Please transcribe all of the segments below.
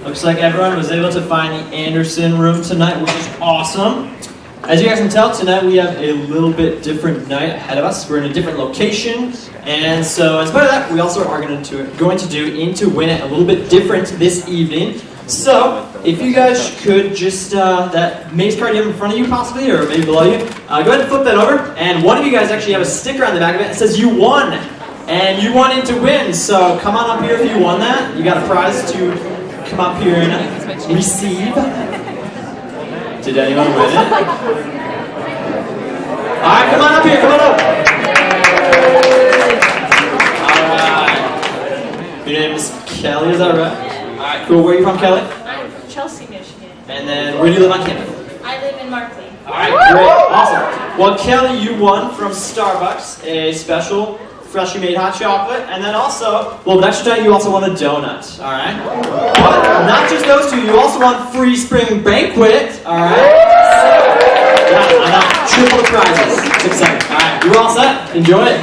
Looks like everyone was able to find the Anderson room tonight, which is awesome. As you guys can tell, tonight we have a little bit different night ahead of us. We're in a different location, and so in spite of that, we also are going to do Into Win It a little bit different this evening. So, if you guys could just, that maze card you have in front of you possibly, or maybe below you, go ahead and flip that over, and one of you guys actually have a sticker on the back of it that says you won, and you won Into Win, so come on up here if you won that. You got a prize to come up here and receive. Did anyone win it? Alright, come on up here, come on up. Alright. Your name is Kelly, is that right? Alright, cool. Where are you from, Kelly? I'm from Chelsea, Michigan. And then, where do you live on campus? I live in Markley. Alright, great. Awesome. Well, Kelly, you won from Starbucks a special freshly made hot chocolate, and then also, well, next time you also won a donut, alright? But not just those two, you also won free spring banquet, alright? Yeah, triple the prizes. It's exciting. Alright, you're all set? Enjoy it.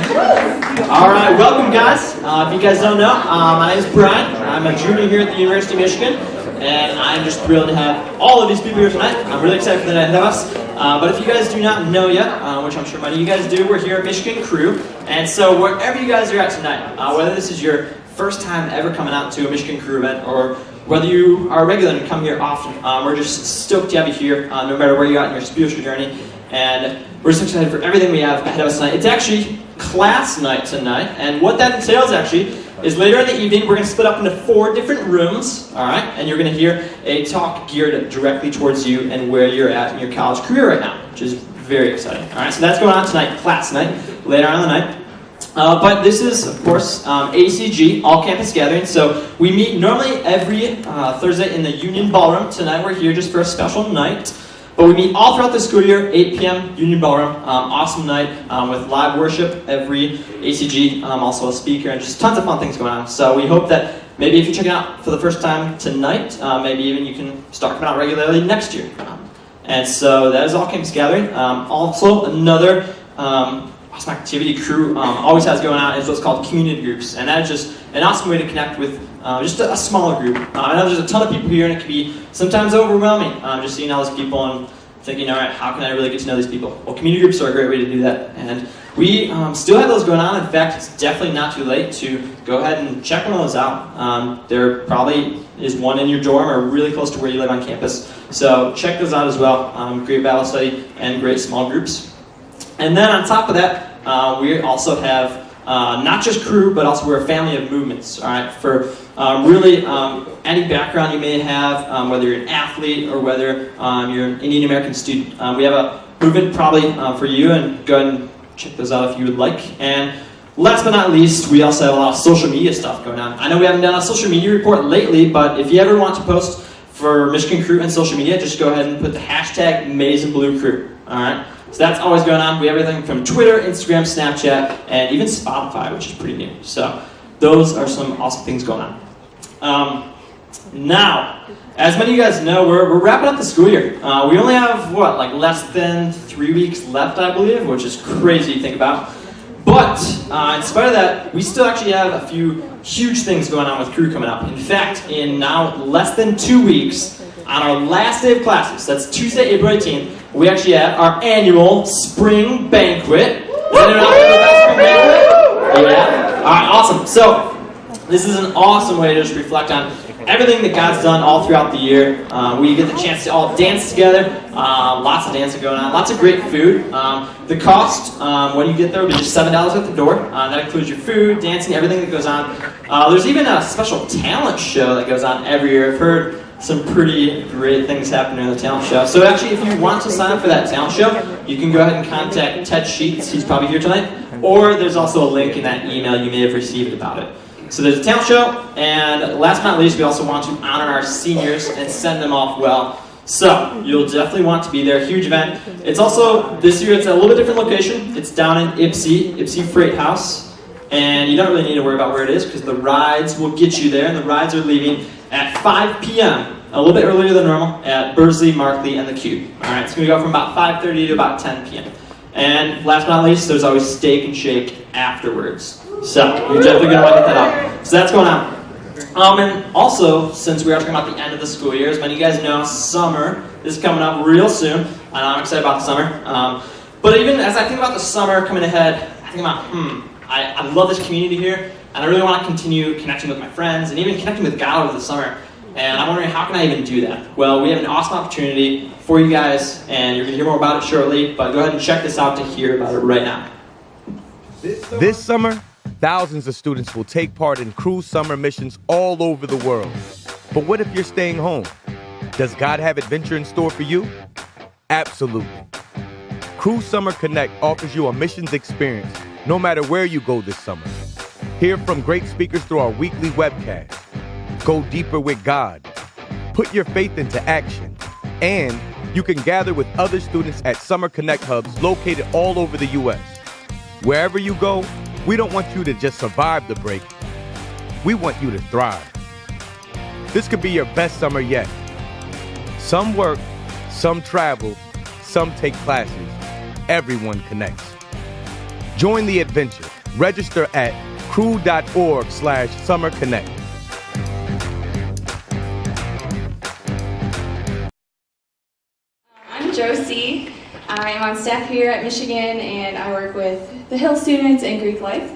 Alright, welcome guys. If you guys don't know, my name is Brian. I'm a junior here at the University of Michigan, and I'm just thrilled to have all of these people here tonight. I'm really excited for the night ahead of us. But if you guys do not know yet, which I'm sure many of you guys do, we're here at Michigan Crew. And so wherever you guys are at tonight, whether this is your first time ever coming out to a Michigan Crew event, or whether you are a regular and come here often, we're just stoked to have you here, no matter where you're at in your spiritual journey. And we're so excited for everything we have ahead of us tonight. It's actually class night tonight, and what that entails actually is later in the evening we're going to split up into 4 different rooms, alright? And you're going to hear a talk geared directly towards you and where you're at in your college career right now, which is very exciting. Alright, so that's going on tonight, class night, later on in the night. But this is, of course, ACG, All Campus Gathering. So we meet normally every Thursday in the Union Ballroom. Tonight we're here just for a special night. But we meet all throughout the school year, 8 p.m., Union Ballroom. Awesome night with live worship every ACG, also a speaker, and just tons of fun things going on. So we hope that maybe if you're checking out for the first time tonight, maybe even you can start coming out regularly next year. And so that is All Campus Gathering. Also another awesome activity Crew always has going on is what's called community groups. And that is just an awesome way to connect with just a smaller group. I know there's a ton of people here and it can be sometimes overwhelming just seeing all these people and thinking, alright, how can I really get to know these people? Well, community groups are a great way to do that. And we still have those going on. In fact, it's definitely not too late to go ahead and check one of those out. There probably is one in your dorm or really close to where you live on campus. So check those out as well. Great Bible study and great small groups. And then on top of that, we also have not just Crew, but also we're a family of movements. All right, for really any background you may have, whether you're an athlete or whether you're an Indian American student, we have a movement probably for you, and go ahead and check those out if you would like. And last but not least, we also have a lot of social media stuff going on. I know we haven't done a social media report lately, but if you ever want to post for Michigan Crew and social media, just go ahead and put the hashtag Maize and Blue Crew. All right. So that's always going on. We have everything from Twitter, Instagram, Snapchat, and even Spotify, which is pretty new. So those are some awesome things going on. Now, as many of you guys know, we're wrapping up the school year. We only have, less than 3 weeks left, I believe, which is crazy to think about. But in spite of that, we still actually have a few huge things going on with Crew coming up. In fact, in now less than 2 weeks, on our last day of classes, that's Tuesday, April 18th, we actually have our annual spring banquet. Does anyone else know about spring banquet? Yeah? Alright, awesome. So, this is an awesome way to just reflect on everything that God's done all throughout the year. We get the chance to all dance together. Lots of dancing going on. Lots of great food. The cost, when you get there, will be just $7 at the door. That includes your food, dancing, everything that goes on. There's even a special talent show that goes on every year. I've heard some pretty great things happening in the talent show. So actually, if you want to sign up for that talent show, you can go ahead and contact Ted Sheets. He's probably here tonight. Or there's also a link in that email you may have received about it. So there's a talent show, and last but not least, we also want to honor our seniors and send them off well. So you'll definitely want to be there. Huge event. It's also, this year, it's a little bit different location. It's down in Ypsi Freight House. And you don't really need to worry about where it is because the rides will get you there, and the rides are leaving at 5 p.m., a little bit earlier than normal, at Bursley, Markley, and the Cube. All right, it's going to go from about 5:30 to about 10 p.m. And last but not least, there's always Steak and Shake afterwards. So you're definitely going to want to get that out. So that's going on. And also, since we are talking about the end of the school year, as many of you guys know, summer is coming up real soon, and I'm excited about the summer. But even as I think about the summer coming ahead, I think about, I love this community here, and I really want to continue connecting with my friends, and even connecting with God over the summer. And I'm wondering, how can I even do that? Well, we have an awesome opportunity for you guys, and you're going to hear more about it shortly, but go ahead and check this out to hear about it right now. This summer, thousands of students will take part in Cruise summer missions all over the world. But what if you're staying home? Does God have adventure in store for you? Absolutely. Cruise Summer Connect offers you a missions experience no matter where you go this summer. Hear from great speakers through our weekly webcast. Go deeper with God. Put your faith into action. And you can gather with other students at Summer Connect hubs located all over the U.S. Wherever you go, we don't want you to just survive the break. We want you to thrive. This could be your best summer yet. Some work, some travel, some take classes. Everyone connects. Join the adventure. Register at crew.org/summerconnect. I'm Josie. I am on staff here at Michigan, and I work with the Hill students in Greek life.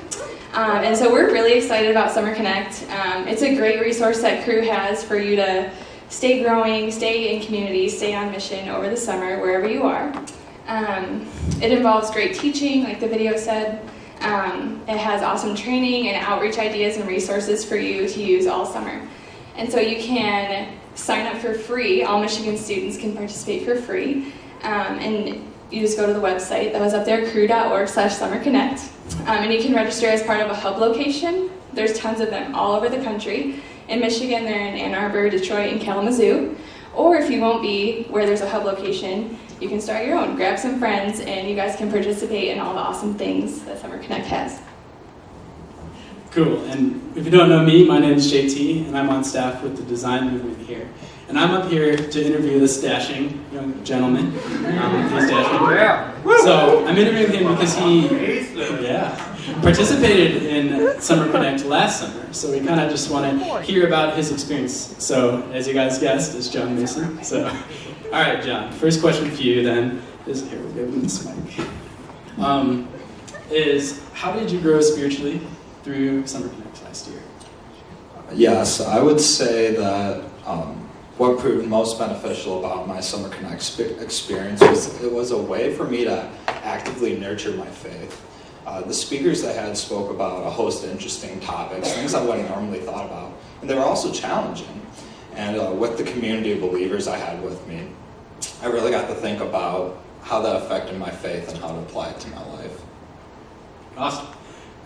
And so we're really excited about Summer Connect. It's a great resource that Crew has for you to stay growing, stay in community, stay on mission over the summer, wherever you are. It involves great teaching, like the video said. It has awesome training and outreach ideas and resources for you to use all summer. And so you can sign up for free. All Michigan students can participate for free. And you just go to the website that was up there, crew.org/summerconnect. And you can register as part of a hub location. There's tons of them all over the country. In Michigan, they're in Ann Arbor, Detroit, and Kalamazoo. Or if you won't be where there's a hub location, you can start your own. Grab some friends, and you guys can participate in all the awesome things that Summer Connect has. Cool. And if you don't know me, my name is JT, and I'm on staff with the design movement here. And I'm up here to interview this dashing young gentleman. He's dashing. So I'm interviewing him because he participated in Summer Connect last summer. So we kind of just want to hear about his experience. So as you guys guessed, it's John Mason. So, all right, John. First question for you then is, here we'll give him this mic. Is how did you grow spiritually through Summer Connect last year? Yes, I would say that what proved most beneficial about my Summer Connect experience was it was a way for me to actively nurture my faith. The speakers I had spoke about a host of interesting topics, things I wouldn't normally thought about, and they were also challenging. And with the community of believers I had with me, I really got to think about how that affected my faith and how to apply it to my life. Awesome.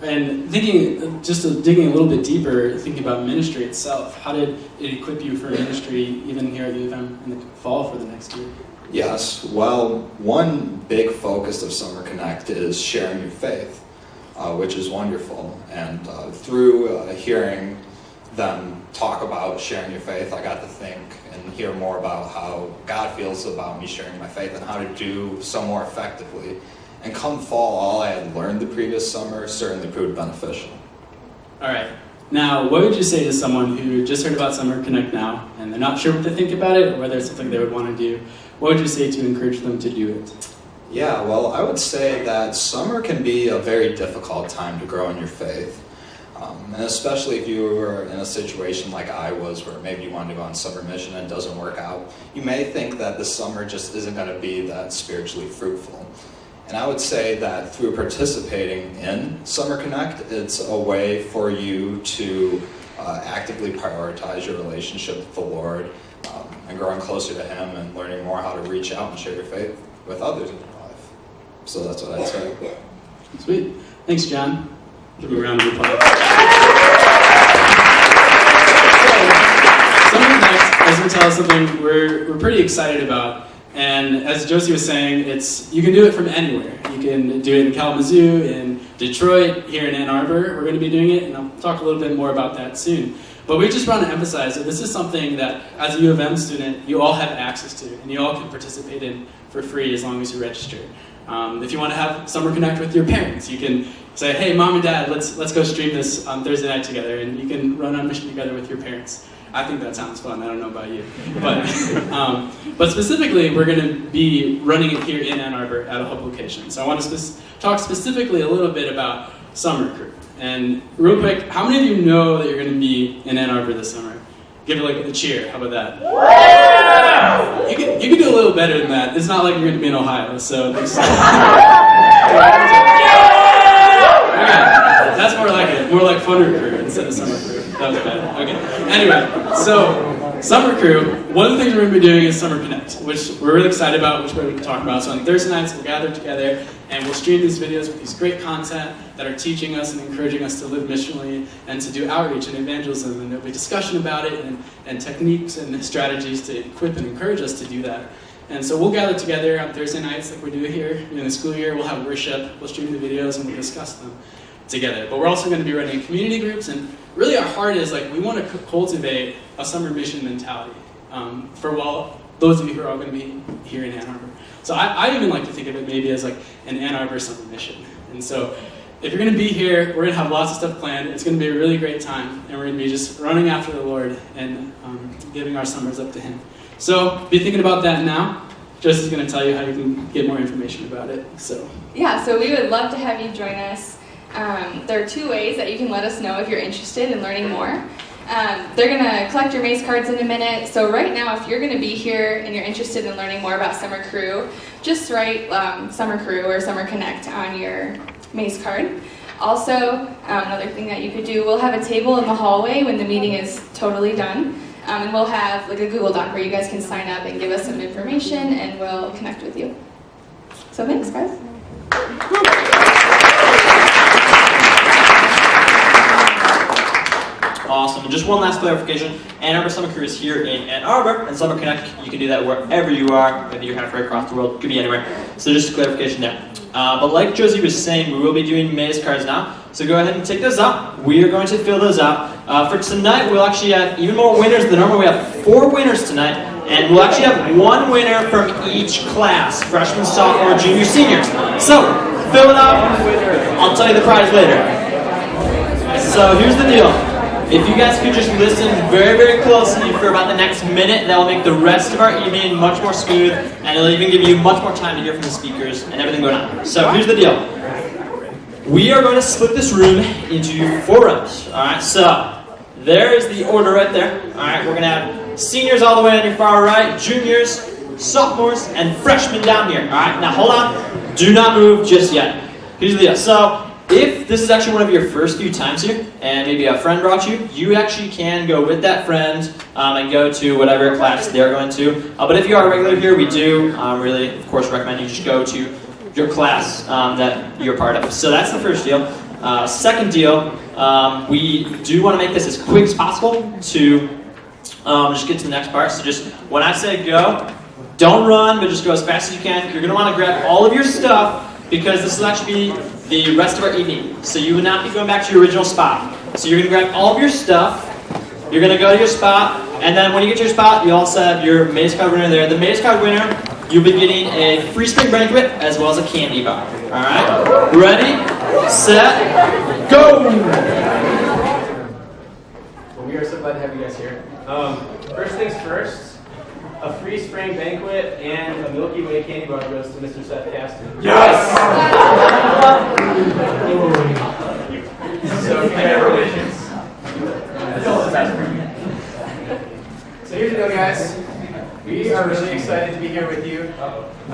And thinking, just digging a little bit deeper, thinking about ministry itself, how did it equip you for ministry even here at U of M in the fall for the next year? Yes, well, one big focus of Summer Connect is sharing your faith, which is wonderful. And through hearing them talk about sharing your faith, I got to think and hear more about how God feels about me sharing my faith and how to do so more effectively. And come fall, all I had learned the previous summer certainly proved beneficial. All right. Now, what would you say to someone who just heard about Summer Connect now, and they're not sure what to think about it, or whether it's something they would want to do? What would you say to encourage them to do it? Yeah, well, I would say that summer can be a very difficult time to grow in your faith. And especially if you were in a situation like I was, where maybe you wanted to go on summer mission and it doesn't work out, you may think that the summer just isn't going to be that spiritually fruitful. And I would say that through participating in Summer Connect, it's a way for you to actively prioritize your relationship with the Lord and growing closer to Him and learning more how to reach out and share your faith with others in your life. So that's what I'd say. Sweet. Thanks, John. Give him a round of applause. Summer Connect, as we tell us something we're pretty excited about. And as Josie was saying, you can do it from anywhere. You can do it in Kalamazoo, in Detroit, here in Ann Arbor. We're going to be doing it, and I'll talk a little bit more about that soon. But we just want to emphasize that this is something that, as a U of M student, you all have access to, and you all can participate in for free as long as you register. If you want to have Summer Connect with your parents, you can say, hey, mom and dad, let's go stream this on Thursday night together, and you can run on mission together with your parents. I think that sounds fun. I don't know about you, but specifically, we're going to be running it here in Ann Arbor at a hub location. So I want to talk specifically a little bit about Summer Crew. And real quick, how many of you know that you're going to be in Ann Arbor this summer? Give it like a cheer. How about that? You can do a little better than that. It's not like you're going to be in Ohio, so this. Okay, that's more like it. More like Funner Crew instead of Summer Crew. That was bad. Okay. Anyway, so Summer Crew. One of the things we're going to be doing is Summer Connect, which we're really excited about, which we're going to talk about. So on Thursday nights, we'll gather together and we'll stream these videos with these great content that are teaching us and encouraging us to live missionally and to do outreach and evangelism. And there'll be discussion about it and techniques and strategies to equip and encourage us to do that. And so we'll gather together on Thursday nights like we do here in the school year. We'll have worship, we'll stream the videos, and we'll discuss them together. But we're also going to be running community groups, and really our heart is like we want to cultivate a summer mission mentality for those of you who are all going to be here in Ann Arbor. So I even like to think of it maybe as like an Ann Arbor summer mission. And so if you're going to be here, we're going to have lots of stuff planned. It's going to be a really great time, and we're going to be just running after the Lord and giving our summers up to Him. So be thinking about that now. Josie's going to tell you how you can get more information about it. So we would love to have you join us. There are 2 ways that you can let us know if you're interested in learning more. They're going to collect your Mace cards in a minute. So right now, if you're going to be here and you're interested in learning more about Summer Crew, just write Summer Crew or Summer Connect on your Mace card. Also, another thing that you could do, we'll have a table in the hallway when the meeting is totally done. And we'll have like a Google Doc where you guys can sign up and give us some information, and we'll connect with you. So thanks, guys. Awesome. And just one last clarification. Ann Arbor Summer Crew is here in Ann Arbor, and Summer Connect, you can do that wherever you are. Maybe you're halfway across the world. Could be anywhere. So just a clarification there. But like Josie was saying, we will be doing Maze cards now. So go ahead and take those out. We are going to fill those out. For tonight, we'll actually have even more winners than normal. We have 4 winners tonight. And we'll actually have 1 winner from each class. Freshman, sophomore, junior, seniors. So, fill it out. I'll tell you the prize later. So here's the deal. If you guys could just listen very, very closely for about the next minute, that will make the rest of our evening much more smooth, and it'll even give you much more time to hear from the speakers and everything going on. So here's the deal. We are going to split this room into 4 rows. Alright, so there is the order right there. Alright, we're going to have seniors all the way on your far right, juniors, sophomores, and freshmen down here. Alright, now hold on. Do not move just yet. Here's the deal. So if this is actually one of your first few times here, and maybe a friend brought you, you actually can go with that friend and go to whatever class they're going to. But if you are a regular here, we do really, of course, recommend you just go to your class that you're part of. So that's the first deal. Second deal, we do want to make this as quick as possible to just get to the next part. So just when I say go, don't run, but just go as fast as you can. You're going to want to grab all of your stuff because this will actually be the rest of our evening. So you will not be going back to your original spot. So you're going to grab all of your stuff. You're going to go to your spot. And then when you get to your spot, you also have your Maze Card winner there. The Maze Card winner, you'll be getting a free spring banquet as well as a candy bar. Alright? Ready, set, go! Well, we are so glad to have you guys here. First things first, a free spring banquet and a Milky Way candy bar goes to Mr. Seth Caston. Yes! So congratulations. So here's the deal, guys. We are really excited to be here with you.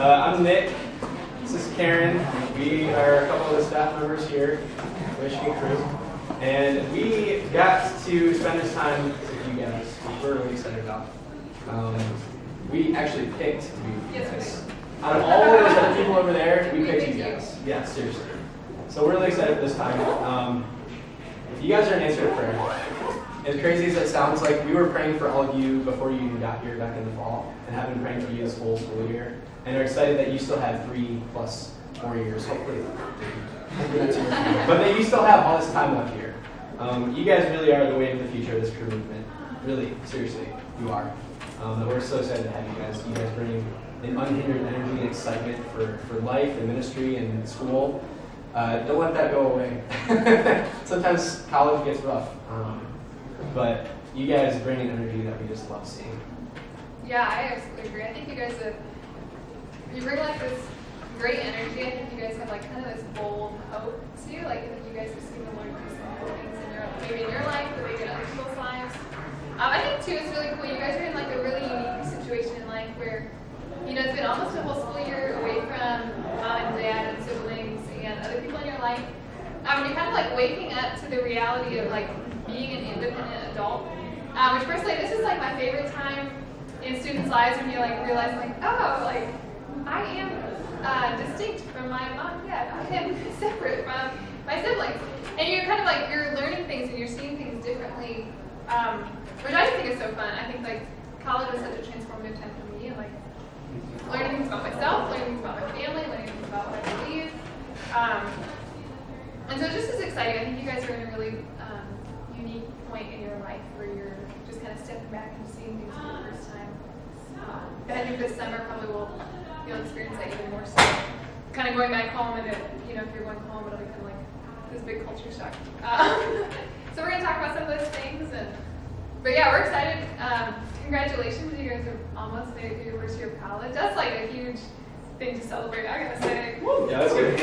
I'm Nick. This is Karen. We are a couple of the staff members here, Michigan Crew. And we got to spend this time with you guys, which we're really excited about. We actually picked you guys. Out of all those other people over there, we picked you guys. Yeah, seriously. So we're really excited for this time. If you guys are an answer to prayer, as crazy as it sounds, like we were praying for all of you before you even got here back in the fall, and have been praying for you this whole school year, and are excited that you still have 3 plus 4 years, hopefully that's your but that you still have all this time left here. You guys really are the way of the future of this Crew movement. Really, seriously, you are. We're so excited to have you guys. You guys bring an unhindered energy and excitement for life and ministry and school. Don't let that go away. Sometimes college gets rough, but you guys bring an energy that we just love seeing. Yeah, I absolutely agree. I think you guys you bring like this great energy. I think you guys have like kind of this bold hope too. Like I think you guys just seem to learn through some cool things in your maybe in your life, but maybe in other people's lives. I think too, it's really cool. You guys are in like a really unique situation in life where, you know, it's been almost a whole school year away from mom and dad and siblings and other people in your life. And you're kind of like waking up to the reality of like being an independent adult. Which personally, this is like my favorite time in students' lives when you like realize like, oh, like I am distinct from my mom and dad. I am separate from my siblings. And you're kind of like, you're learning things and you're seeing things differently, which I just think is so fun. I think like college was such a transformative time for me and like learning things about myself, learning things about my family, learning things about what I believe. And so it's just as exciting. I think you guys are in a really unique point in your life where you're just kind of stepping back and seeing things for the first time. And I think this summer probably you'll experience that even more so. Kind of going back home and you know, if you're going home, it'll become like this big culture shock. So we're going to talk about some of those things. But yeah, we're excited. Congratulations, you guys have almost made it through your first year of college. That's like a huge thing to celebrate, I gotta say. Yeah, that's good.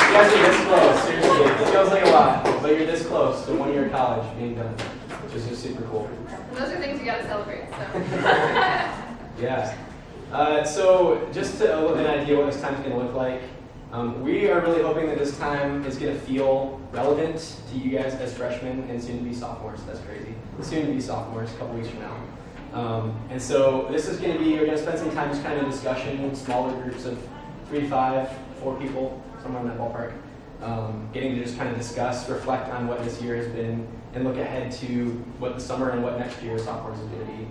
You guys are this close, seriously. It feels like a lot, but you're this close to 1 year of college being done, which is just super cool. And those are things you gotta celebrate, so. Yeah. So just to an idea what this time's going to look like, we are really hoping that this time is going to feel relevant to you guys as freshmen and soon-to-be sophomores. That's crazy. Soon-to-be sophomores, a couple weeks from now. And so this is going to be, we're going to spend some time just kind of discussion, smaller groups of 3 to 5, 4 people, somewhere in that ballpark. Getting to just kind of discuss, reflect on what this year has been, and look ahead to what the summer and what next year sophomores is going to be.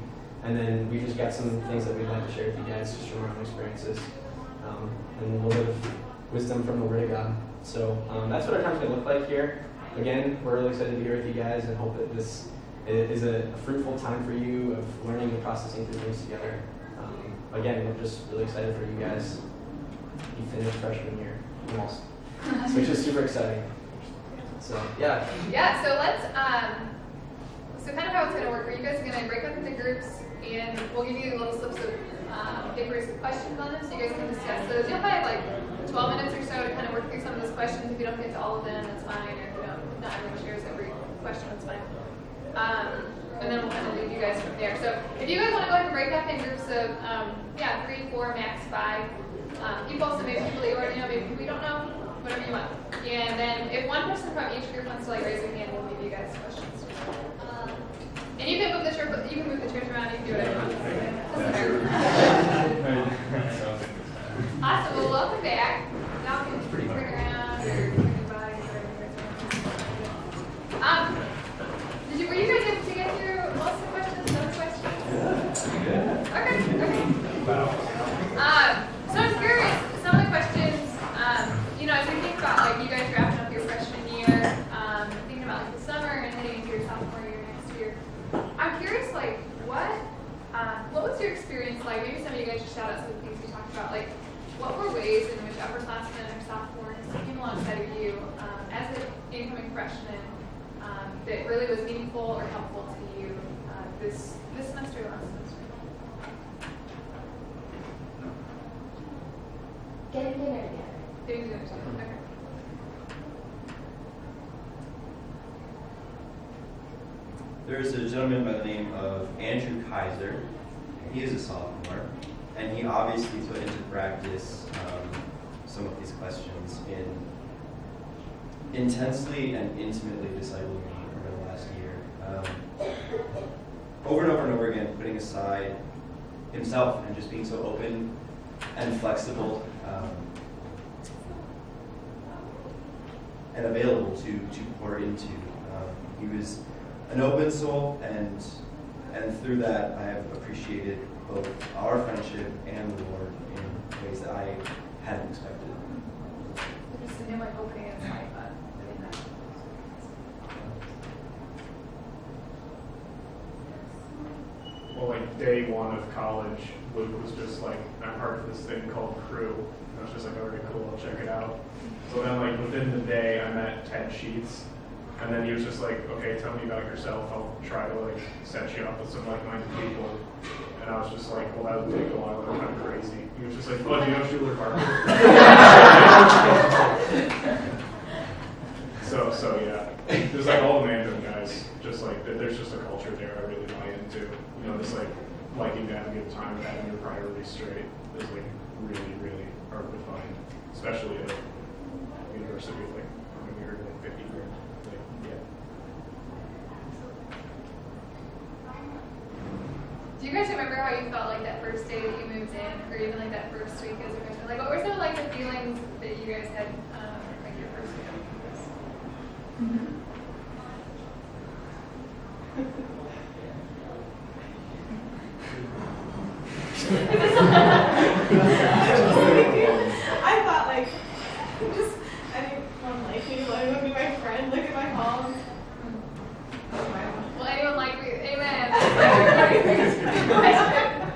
And then we just got some things that we'd like to share with you guys just from our own experiences. And a little bit of wisdom from the Word of God. So that's what our time's going to look like here. Again, we're really excited to be here with you guys and hope that this is a fruitful time for you of learning and processing through things together. Again, we're just really excited for you guys. You finished freshman year, almost, which is super exciting. So, yeah. Yeah, so let's, so kind of how it's going to work, are you guys are going to break up into groups and we'll give you little slips of papers with questions on them so you guys can discuss those. You'll probably have like 12 minutes or so to kind of work through some of those questions. If you don't get to all of them, that's fine. Or if you don't, not everyone shares every question, that's fine. And then we'll kind of leave you guys from there. So if you guys want to go ahead and break up in groups of, 3, 4, max 5 people, so maybe people that you already know, maybe people you don't know, whatever you want. And then if one person from each group wants to like raise their hand, we'll give you guys questions. And you can move the chairs around, you can do whatever you want. Awesome, well welcome back. Now we can bring around or bring by were you guys able to get through most of the questions, no questions? Yeah. Okay. Wow. So I'm curious, some of the questions, as we think about like you guys wrapping up your freshman year, thinking about like the summer and heading into your sophomore year next year, I'm curious like what was your experience like? Maybe some of you guys just shout out some of the things we talked about. Like what were ways in which upperclassmen or sophomores came alongside of you as an incoming freshman that really was meaningful or helpful to you this semester or last semester? Getting dinner together. Getting dinner together. Okay. There's a gentleman by the name of Andrew Kaiser. He is a sophomore, and he obviously put into practice some of these questions in intensely and intimately discipling me over the last year. Over and over and over again, putting aside himself and just being so open and flexible and available to pour into. He was an open soul, and through that I have appreciated both our friendship and the Lord in ways that I hadn't expected. Just a new like opening inside, but really nice. Well, like day one of college, was just like, I'm part of this thing called Crew. And I was just like, alright, cool, I'll check it out. So then like within the day, I met Ted Sheets. And then he was just like, okay, tell me about yourself. I'll try to like set you up with some like-minded people. And I was just like, well, that would take a while. I'm kind of crazy. He was just like, oh, do you know Schuler Parker? so yeah, there's like all the Mandarin guys. Just like there's just a culture there I really buy into. You know, this like liking to have a good time and having your priorities straight is like really, really hard to find, especially at a university with like we heard like 50 grand. Like, yeah. Do you guys remember how you felt like that first day that you moved in, or even like that first week as a freshman? Like, what were some of like the feelings that you guys had like your first week on campus? I thought like, just anyone like me, let anyone be my friend, look at my home. Will anyone like me? Amen.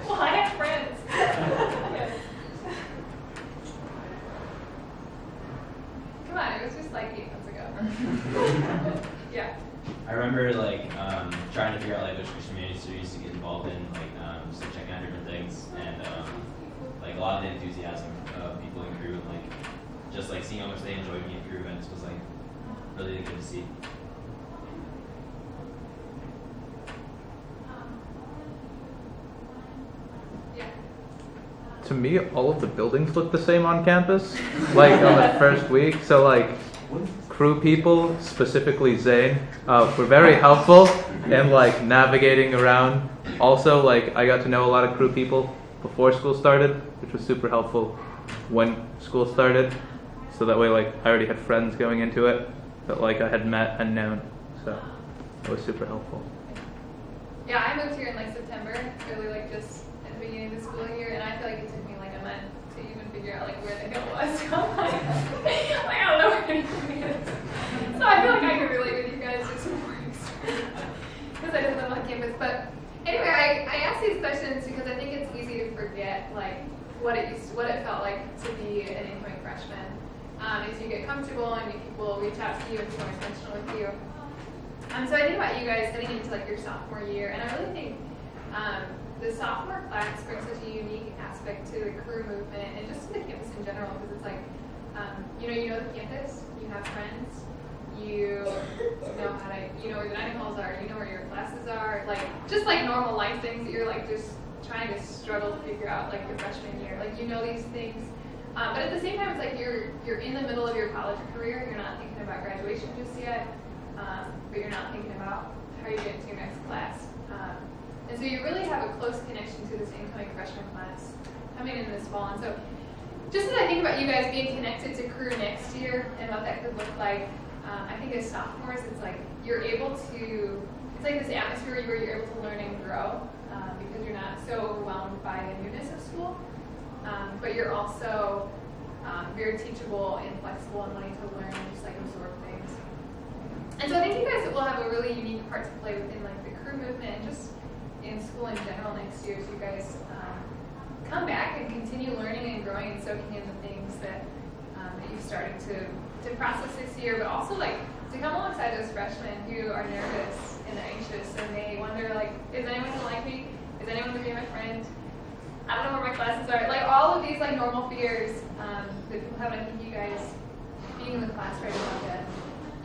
Well, I have friends. Come on, it was just like 8 months ago. Yeah. I remember like trying to figure out like which Christian series to get involved in, like just like, checking out different things, and like a lot of the enthusiasm of people in crew, and like just like seeing how much they enjoyed being in crew events was like really good to see. Yeah. To me, all of the buildings look the same on campus, like on the first week. So like crew people, specifically Zane, were very helpful in like navigating around. Also, like I got to know a lot of crew people before school started, which was super helpful when school started. So that way, like I already had friends going into it that like I had met and known. So it was super helpful. Yeah, I moved here in like September, really like just at the beginning of the school year, and I feel like it took me like a month to even figure out like where the hill was. So I'm like, I don't know where anything is. So I feel like I can relate with you guys just more because I didn't live on campus. But anyway, I ask these questions because I think it's easy to forget like what it felt like to be an incoming freshman. As you get comfortable and people reach out to you and be more intentional with you. So I think about you guys heading into like your sophomore year, and I really think the sophomore class brings such a unique aspect to the crew movement and just to the campus in general, because it's like, you know the campus, you have friends, you know how to, you know where the dining halls are, you know where your classes are, like just like normal life things that you're like just trying to struggle to figure out like your freshman year, like you know these things. But at the same time, it's like you're in the middle of your college career, you're not thinking about graduation just yet. But you're not thinking about how you get into your next class. And so you really have a close connection to this incoming freshman class coming in this fall. And so just as I think about you guys being connected to crew next year and what that could look like, I think as sophomores, it's like you're able to, it's like this atmosphere where you're able to learn and grow because you're not so overwhelmed by the newness of school. But you're also very teachable and flexible and wanting to learn and just like absorb things. And so I think you guys will have a really unique part to play within like the crew movement and just in school in general next year as you guys come back and continue learning and growing and soaking in the things that you've started to process this year, but also like to come alongside those freshmen who are nervous and anxious and they wonder like, is anyone gonna like me? Is anyone gonna be my friend? I don't know where my classes are. Like all of these like normal fears that people have, and I think you guys being in the class right now that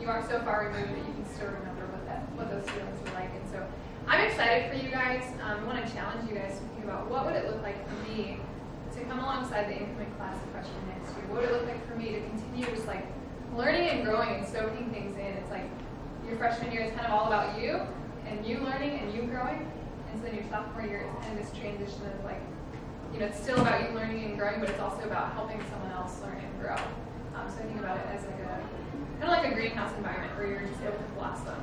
you aren't so far removed that you can still remember what those feelings were like. And so I'm excited for you guys. I want to challenge you guys to think about what would it look like for me to come alongside the incoming class of freshmen next year. What would it look like for me to continue just like learning and growing and soaking things in. It's like your freshman year is kind of all about you and you learning and you growing. And so then your sophomore year is kind of this transition of like, you know, it's still about you learning and growing, but it's also about helping someone else learn and grow. So I think about it as like kind of like a greenhouse environment where you're just able to blossom.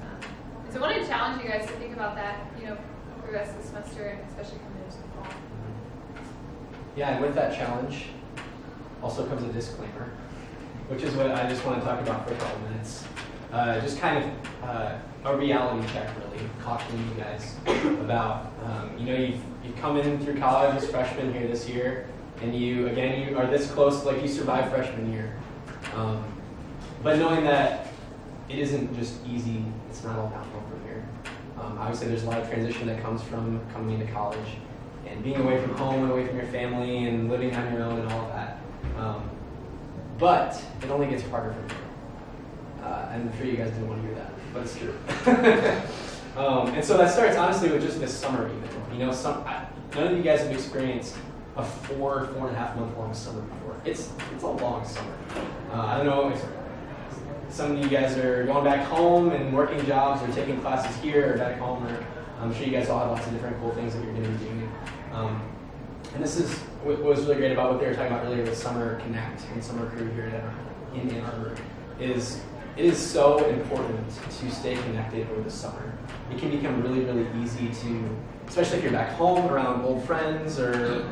And so I wanted to challenge you guys to think about that, you know, for the rest of the semester and especially coming into the fall. Yeah, and with that challenge also comes a disclaimer, which is what I just want to talk about for a couple minutes. just kind of a reality check, really, cautioning you guys about, you've come in through college as freshmen here this year, and you are this close, like you survived freshman year. But knowing that it isn't just easy, it's not all downhill from here. Obviously, there's a lot of transition that comes from coming into college and being away from home and away from your family and living on your own and all of that. But it only gets harder from here. And I'm sure you guys didn't want to hear that, but it's true. And so that starts honestly with just this summer even. None of you guys have experienced a 4.5 month long summer before. It's a long summer. I don't know if some of you guys are going back home and working jobs or taking classes here or back home, or I'm sure you guys all have lots of different cool things that you're going to be doing. And this is what was really great about what they were talking about earlier with Summer Connect and Summer Crew here in Ann Arbor is it is so important to stay connected over the summer. It can become really, really easy to, especially if you're back home around old friends or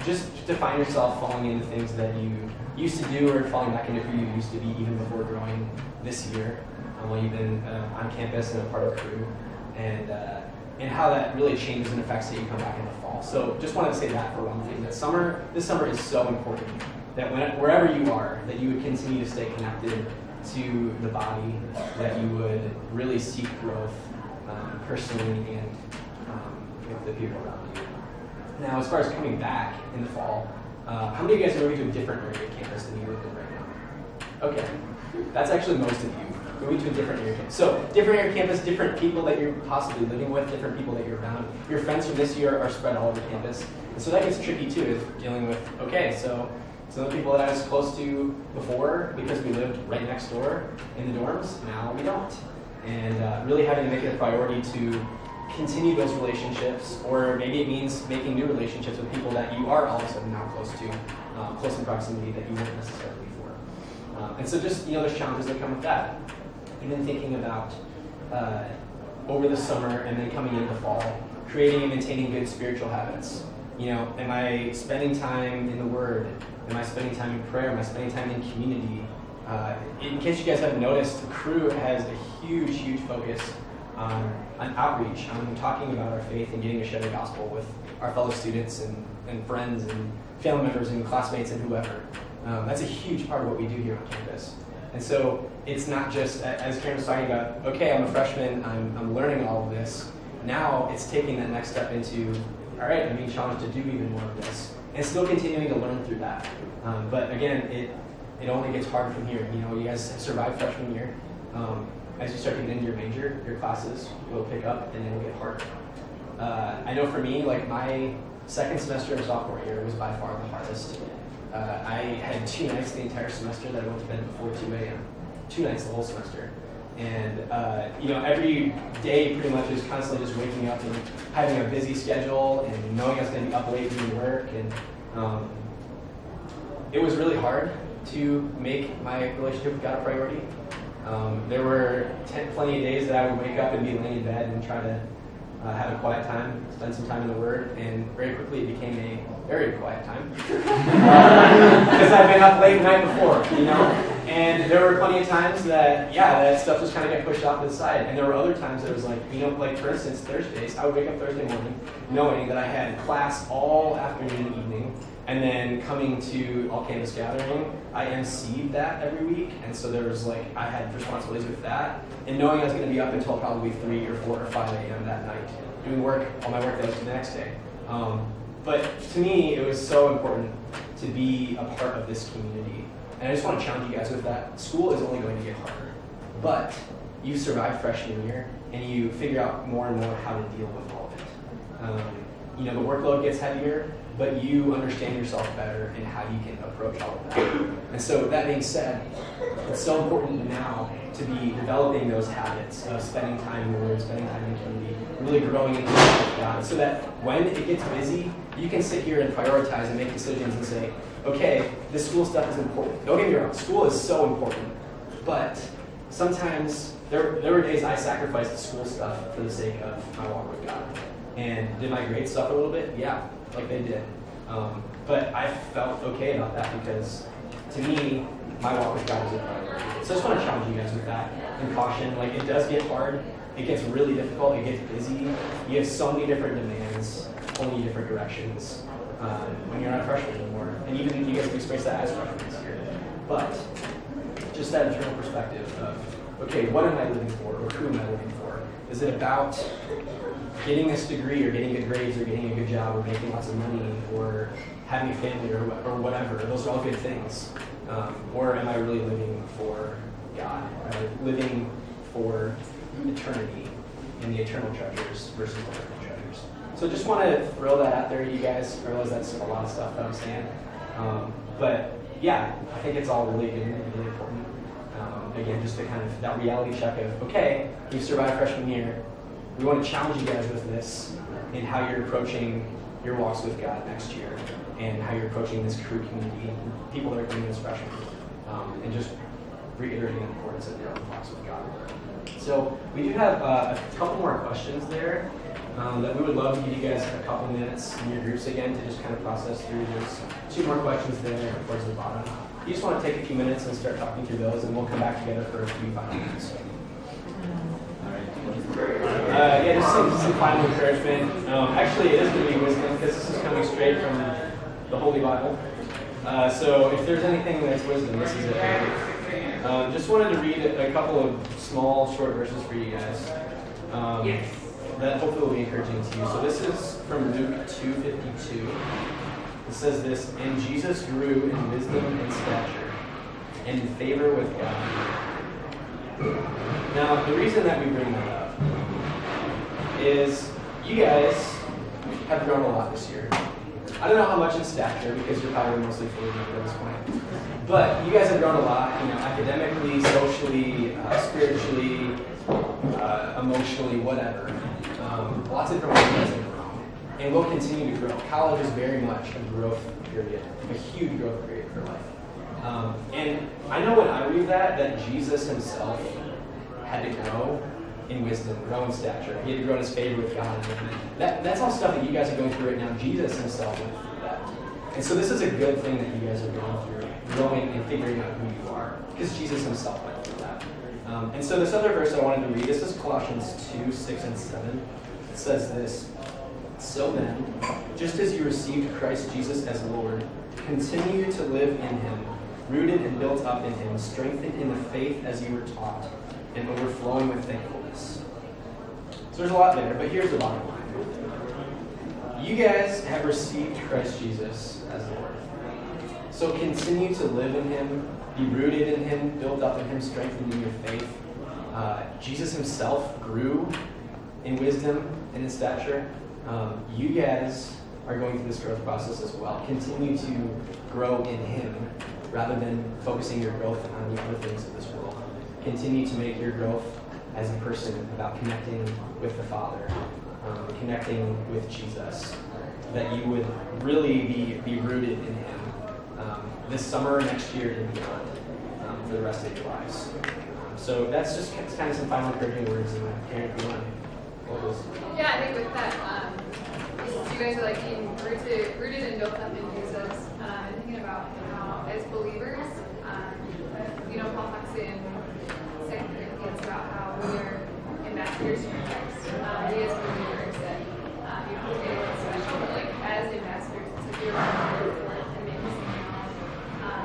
just to find yourself falling into things that you used to do or falling back into who you used to be even before growing this year while you've been on campus and a part of Crew, and how that really changes and affects that you come back in the fall. So just wanted to say that for one thing, that this summer is so important that wherever you are, that you would continue to stay connected to the body, that you would really seek growth personally and with the people around you. Now, as far as coming back in the fall, how many of you guys are moving to a different area of campus than you live in right now? Okay, that's actually most of you. Moving to a different area of campus. So, different area of campus, different people that you're possibly living with, different people that you're around. Your friends from this year are spread all over campus. And so that gets tricky too, is dealing with, okay, so some of the people that I was close to before, because we lived right next door in the dorms, now we don't. And really having to make it a priority to continue those relationships, or maybe it means making new relationships with people that you are all of a sudden now close to, close in proximity that you weren't necessarily before. And so just, there's challenges that come with that. Even thinking about over the summer and then coming into the fall, creating and maintaining good spiritual habits. Am I spending time in the Word? Am I spending time in prayer? Am I spending time in community? In case you guys haven't noticed, the Crew has a huge, huge focus on outreach, on talking about our faith and getting to share the gospel with our fellow students and friends and family members and classmates and whoever. That's a huge part of what we do here on campus. And so it's not just, as Karen was talking about, okay, I'm a freshman, I'm learning all of this. Now it's taking that next step into, all right, I'm being challenged to do even more of this. And still continuing to learn through that. But again, it only gets harder from here. You guys have survived freshman year. As you start to get into your major, your classes will pick up and it will get harder. I know for me, like my second semester of sophomore year was by far the hardest. I had 2 nights the entire semester that I went to bed before 2 a.m. 2 nights the whole semester. And, every day pretty much is constantly just waking up and having a busy schedule and knowing I was going to be up late doing work. And it was really hard to make my relationship with God a priority. There were plenty of days that I would wake up and be laying in bed and try to have a quiet time, spend some time in the Word, and very quickly it became a very quiet time. Because I've been up late the night before, And there were plenty of times that, that stuff just kind of got pushed off to the side. And there were other times that it was like, like for instance, Thursdays, I would wake up Thursday morning knowing that I had class all afternoon and evening, and then coming to all-campus gathering, I emceed that every week, and so there was I had responsibilities with that, and knowing I was going to be up until probably 3 or 4 or 5 a.m. that night, doing all my work that was the next day. But to me, it was so important to be a part of this community, and I just want to challenge you guys with that. School is only going to get harder, but you survive freshman year, and you figure out more and more how to deal with all of it. The workload gets heavier, but you understand yourself better and how you can approach all of that. And so that being said, it's so important now to be developing those habits of spending time in the Word, spending time in the community, really growing in with God, so that when it gets busy, you can sit here and prioritize and make decisions and say, okay, this school stuff is important. Don't get me wrong, school is so important, but sometimes there were days I sacrificed the school stuff for the sake of my walk with God. And did my grades suffer a little bit? Yeah, like they did. But I felt okay about that because, to me, my walk with God is a priority. So I just want to challenge you guys with that and caution. Like, it does get hard. It gets really difficult. It gets busy. You have so many different demands, pulling you different directions when you're not a freshman anymore. And even you guys have experienced that as freshmen this year. But just that internal perspective of, okay, what am I living for, or who am I living for? Is it about getting this degree, or getting good grades, or getting a good job, or making lots of money, or having a family, or whatever? Those are all good things. Or am I really living for God? Am I living for eternity and the eternal treasures versus the earthly treasures? So just want to throw that out there to you guys. I realize that's a lot of stuff that I'm saying. But yeah, I think it's all really good and really important. Again, just to kind of that reality check of, okay, you've survived freshman year. We want to challenge you guys with this in how you're approaching your walks with God next year, and how you're approaching this crew community, people that are coming as freshmen, and just reiterating the importance of your own walks with God. So we do have a couple more questions there that we would love to give you guys a couple minutes in your groups again to just kind of process through. There's 2 more questions there towards the bottom. You just want to take a few minutes and start talking through those, and we'll come back together for a few final minutes. Yeah, just some final encouragement. Actually, it is going to be wisdom, because this is coming straight from the Holy Bible. So if there's anything that's wisdom, this is it. Just wanted to read a couple of small, short verses for you guys that hopefully will be encouraging to you. So this is from Luke 2:52. It says this: "And Jesus grew in wisdom and stature, and in favor with God." Now, the reason that we bring that up is you guys have grown a lot this year. I don't know how much in stature, because you're probably mostly fully grown at this point. But you guys have grown a lot, academically, socially, spiritually, emotionally, whatever. Lots of different ways you guys have grown. And will continue to grow. College is very much a growth period, a huge growth period for life. And I know when I read that Jesus himself had to grow in wisdom, grow in stature. He had to grow in his favor with God. That's all stuff that you guys are going through right now. Jesus himself went through that. And so this is a good thing that you guys are going through, growing and figuring out who you are, because Jesus himself went through that. And so this other verse I wanted to read, this is Colossians 2:6 and 7. It says this: "So then, just as you received Christ Jesus as Lord, continue to live in him, rooted and built up in him, strengthened in the faith as you were taught, and overflowing with thankfulness." So there's a lot there, but here's the bottom line. You guys have received Christ Jesus as Lord. So continue to live in him, be rooted in him, built up in him, strengthened in your faith. Jesus himself grew in wisdom and in stature. You guys are going through this growth process as well. Continue to grow in him rather than focusing your growth on the other things of this world. Continue to make your growth as a person about connecting with the Father, connecting with Jesus, that you would really be rooted in him this summer, next year, and beyond for the rest of your lives. So that's just kind of some final encouraging words. And Karen, if you want to close. Yeah, I think with that, you guys are like being rooted and built up in Jesus. And thinking about how, as believers, Paul talks in 2 Corinthians about how we are ambassadors for Christ. We as believers that you don't have to be anyone special, but like as ambassadors, it's like you're for it and make this thing known.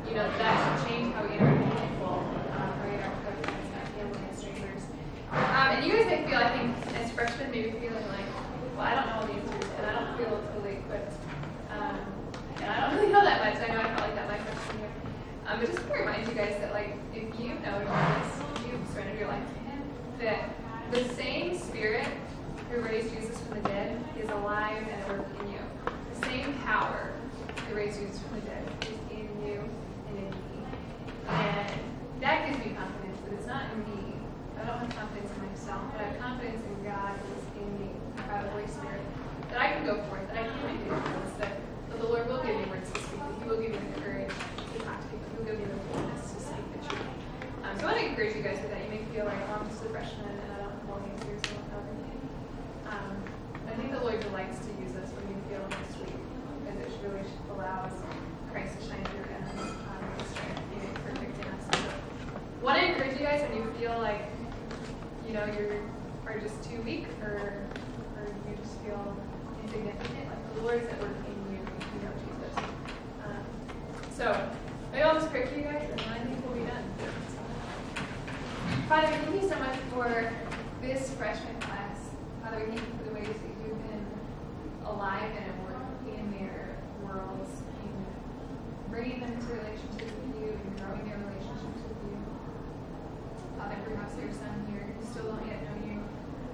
And that should change how we interact with people, how we interact with our friends, our family, and strangers. And you guys may feel, I think, as freshmen, maybe feeling like, well, I don't know all the answers, and I don't feel totally equipped. And I don't really know that much. I know I felt like that my freshman year. But just to remind you guys that, like, if you know Jesus, if you've surrendered your life to him, that the same Spirit who raised Jesus from the dead is alive and at work in you. The same power who raised Jesus from the dead is in you and in me. And that gives me confidence that it's not in me. I don't have confidence in myself, but I have confidence in God who is in me, by the Holy Spirit, that I can go forth, that I can make a difference, that the Lord will give me words to speak, that he will give me the courage to talk to people, he will give me the boldness to speak the truth. So I want to encourage you guys with that. You may feel like, oh, I'm just a freshman and I don't know the answers and don't know everything. I think the Lord delights to use us when you feel sweet, because it really allows Christ to shine through us, strength, be made perfect in are just too weak, or you just feel insignificant. Like the Lord is at work in you, you know Jesus. So maybe I'll just pray for you guys, and then I think we'll be done. Father, we thank you so much for this freshman class. Father, we thank you for the ways that you've been alive and at work in their worlds, in bringing them to relationships with you and growing their relationships with you. Father, perhaps there's some here who still don't yet know you,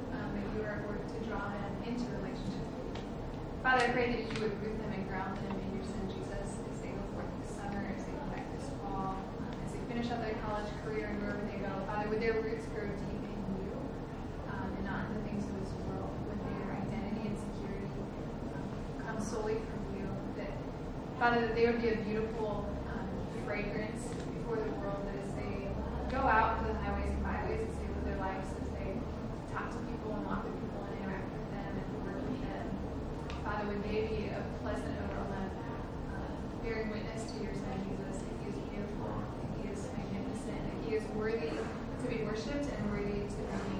but you are at work to draw them into relationships with you. Father, I pray that you would root them and ground them in your Son Jesus as they go forth this summer, as they come back this fall, as they finish up their college career and wherever they go. Father, would their roots grow deep in you and not in the things of this world? Would their identity and security come solely from you? That, Father, that they would be a beautiful fragrance before the world, that as they go out to the highways and byways, as they live their lives, as they talk to people and walk with people and interact with them and work with them, Father, would they be a pleasant aroma, bearing witness to your Son Jesus, that he is beautiful, that he is magnificent, that he is worthy to be worshipped and worthy to be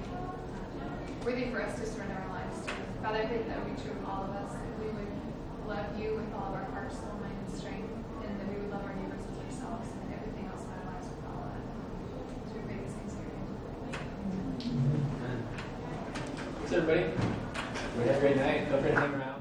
worthy for us to surrender our lives to. Father, I pray that would be true of all of us, that we would love you with all of our heart, soul, mind, and strength, and that we would love our neighbors as ourselves, and everything else in our lives would follow that. So we pray these things in your name. Thanks, everybody. Have a great night. Feel free to hang around.